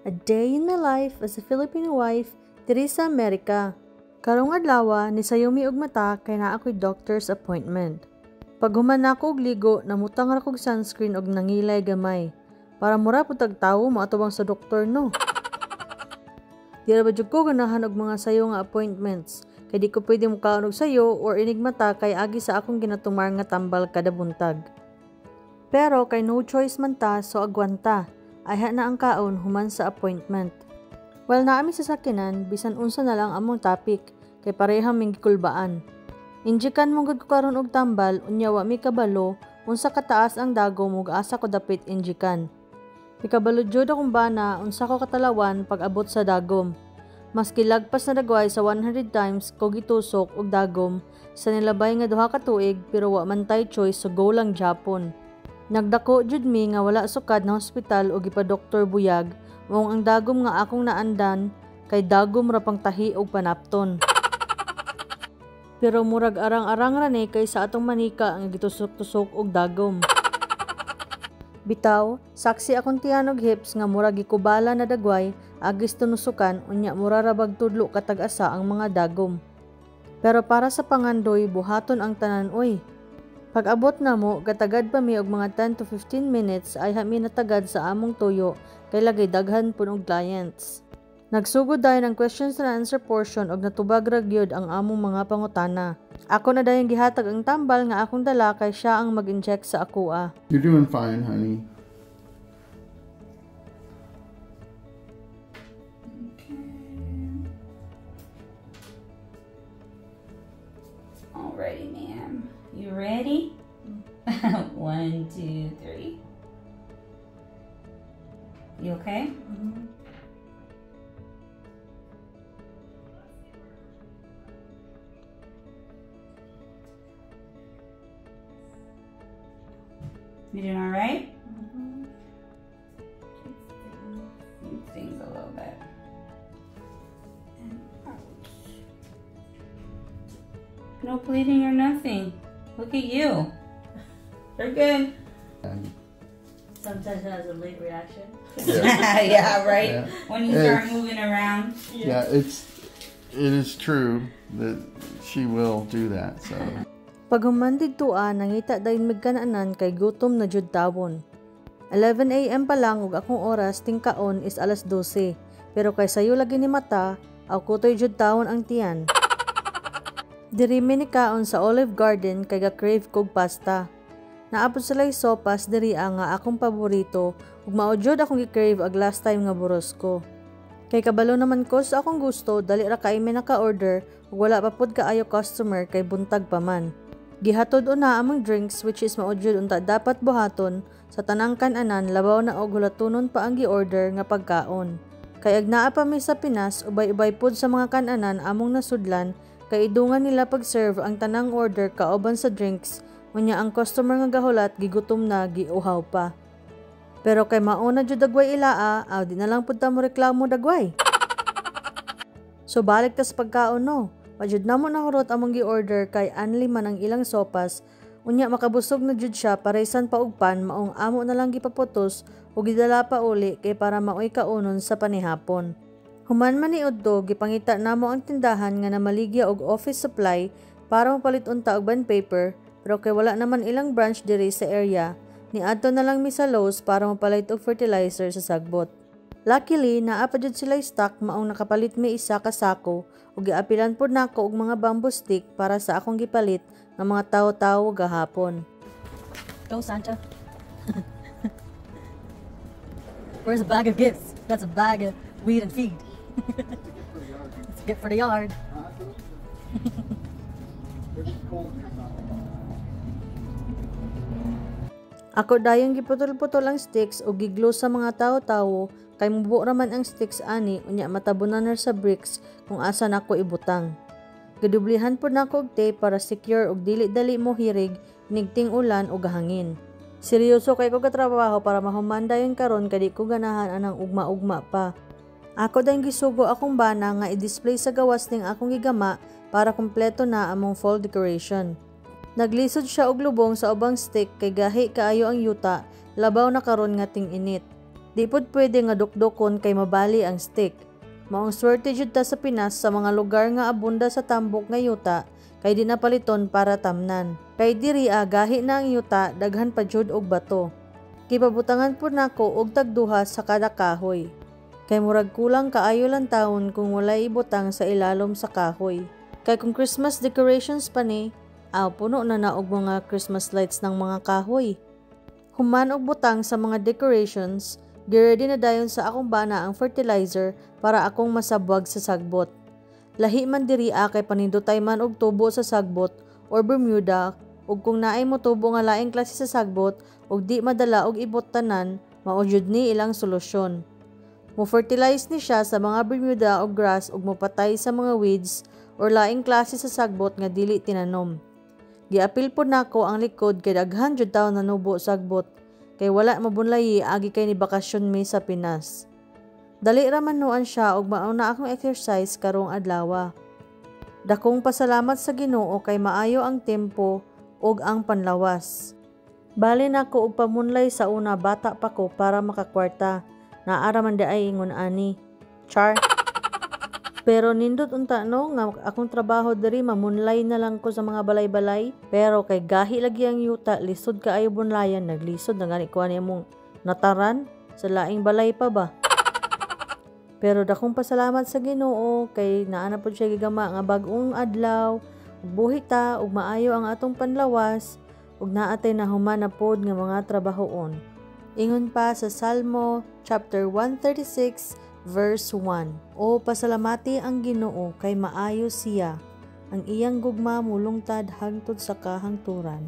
A day in my life as a Filipino wife diri sa Amerika. Karong adlaw ni sayumi og mata kay naa ko'y doctor's appointment. Pag human nako og ligo, namutang ra kog sunscreen og nangilay gamay. Para mura pud tag tawo moatubang sa doktor no. Di ra ba jud ko ganahan og mga sayo nga appointments kay di ko pwede mukaon og sayo or inigmata kay agi sa akong ginatumar nga tambal kada buntag. Pero kay no choice man ta so agwanta. Ayha na ang kaon human sa appointment. Well naami sa sakinan, bisan unsa na lang among topic, kay parehang ming gikulbaan. Injikan mo gud ko karon og tambal, unya wa mi kabalo, unsa kataas ang dago mo asa ko dapit injikan. Mikabalo jud akong bana, unsa ko katalawan pag abot sa dagom. Maski lagpas na dagway sa 100 times ko gitusok og dagom, sa nilabay nga duha ka tuig pero wa man tay choice so go lang Japon. Nagdako jud mi nga wala sukad na hospital o gipa-doktor buyag, mong ang dagom nga akong naandan kay dagom ra pang tahi og panapton. Pero murag arang-arang ra ni kay sa atong manika ang gitusok-tusok og dagom. Bitaw, saksi akong tiyanog hips nga murag gikubala na dagway agis tunusukan unya mura ra bag tudlo katag-asa ang mga dagom. Pero para sa pangandoy buhaton ang tanan oy. Pag abot na mo, katagad pa mi og mga 10 to 15 minutes ay hami natagad sa among tuyo kay lagay daghan pun og clients. Nagsugod dayon ang questions and answer portion og natubag ra gyud ang among mga pangutana. Ako na dayon gihatag ang tambal nga akong dala kay siya ang mag-inject sa akoa. You're doing fine, honey. Alrighty, ma'am. You ready? 1, 2, 3. You okay? You doing all right? It stings a little bit. No bleeding or nothing. Look at you. You're good. Sometimes it has a late reaction. Yeah, right? Yeah. When you start moving around. Yeah, it is true that she will do that. So Pag human didtoa, nangita dayon magkanaanan kay gutom na jud tawon. 11 AM pa lang ug akong oras tingkaon is alas 12. Pero kay sayo lagi ni mata, aw kutoy jud tawon ang tiyan. Diri mi ni kaon sa Olive Garden kay ga-crave kog pasta. Naapod sila'y sopas diri nga akong paborito ug mao jud akong gi-crave ag last time nga buros ko. Kay kabalo naman ko sa akong gusto, dali ra kay mi naka-order ug wala pa pud kaayo customer kay buntag pa man. Gihatod una among drinks which is mao jud unta dapat buhaton sa tanang kan-anan labaw na og hulatunon pa ang gi-order nga pagkaon. Kay ag naa pa mi sa Pinas, ubay-ubay pud sa mga kan-anan among nasudlan kay idungan nila pag-serve ang tanang order kauban sa drinks, unya ang customer nga gahulat gigutom na giuhaw pa. Pero kay mauna jud dagway ilaa, di na lang pud ta mo reklamo dagway. So balik tas pagkaon no. Pajud namo nahurot among gi-order kay anli man ang ilang sopas, unya makabusog na jud siya paraysan pa og pan maong amo na lang gipaputos ug gidala pa uli kay para maoy kaunon sa panihapon. Human man niudto, gipangita namo ang tindahan nga namaligya og office supply para mapalit unta og bond paper, pero kay wala naman ilang branch diri sa area, niadto na lang mi sa Lowe's para mapalit og fertilizer sa sagbot. Luckily, naa pa jud sila stock maong nakapalit mi isa ka sako ug giapilan pod nako og mga bamboo stick para sa akong gipalit nga mga tawo-tawo gahapon. Go Santa. Where's a bag of gifts? That's a bag of weed and feed. It's a gift for the yard. Ako dayon giputol-putol ang sticks ug giglo sa mga tawo-tawo kay mubo raman ang sticks ani unya matabunan na sa bricks kung asa nako ibutang. Gidublihan pod nako og tape para secure ug dili dali mo hirig nigting ulan ug hangin. Seryoso kay ko katrabaho para mahuman dayon karon kay di ko ganahan anang ugma-ugma pa. Ako dayon gisugo akong bana nga i-display sa gawas ning akong gigama para kumpleto na among fall decoration. Naglisod siya og lubong sa ubang stick kay gahi kaayo ang yuta, labaw na karon nga ting init. Di pod pwede nga dukdukon kay mabali ang stick. Maong swerte jud ta sa Pinas sa mga lugar nga abunda sa tambok nga yuta kay di napaliton para tamnan. Kay diri gahi na ang yuta daghan pa jud og bato. Kipabutangan po nako og tagduha sa kada kahoy. Kay murag kulang kaayo lang taon kung walay ibutang sa ilalom sa kahoy. Kay kung Christmas decorations pa ni, puno na naog mga Christmas lights ng mga kahoy. Human og butang sa mga decorations, giready na dayon sa akong bana ang fertilizer para akong masabwag sa sagbot. Lahi man diri kay panindotay man og tubo sa sagbot or Bermuda ug kung naay mo tubo nga laing klase sa sagbot ug di madala og ibot tanan, mao jud ni ilang solusyon. Mo fertilize ni siya sa mga Bermuda o grass ug mopatay sa mga weeds or laing klase sa sagbot nga dili tinanom. Giapil po nako ang likod kay daghan jud tawo nanubo sagbot kay wala mabunlayi agi kay ni bakasyon mi sa Pinas. Dali ra man nuan siya og mao na akong exercise karong adlaw. Dakong pasalamat sa Ginoo kay maayo ang tempo ug ang panlawas. Bali nako og pamunlay sa una bata pa ko para makakwarta. Naara man ay ingon ani. Char. Pero nindot unta no nga akong trabaho diri mamunlay na lang ko sa mga balay-balay. Pero kay gahi lagi ang yuta, lisod kaayo bunlayan, naglisod na gani kuan imong nataran sa laing balay pa ba. Pero dakong pasalamat sa Ginoo kay naana pod siya gigama nga bag-ong adlaw, ug buhi ta ug maayo ang atong panlawas ug naatay na human na pod nga mga trabahoon. Ingon pa sa Salmo chapter 136 verse 1. O pasalamati ang Ginoo kay maayo siya, ang iyang gugma mulungtad hangtod sa kahangturan.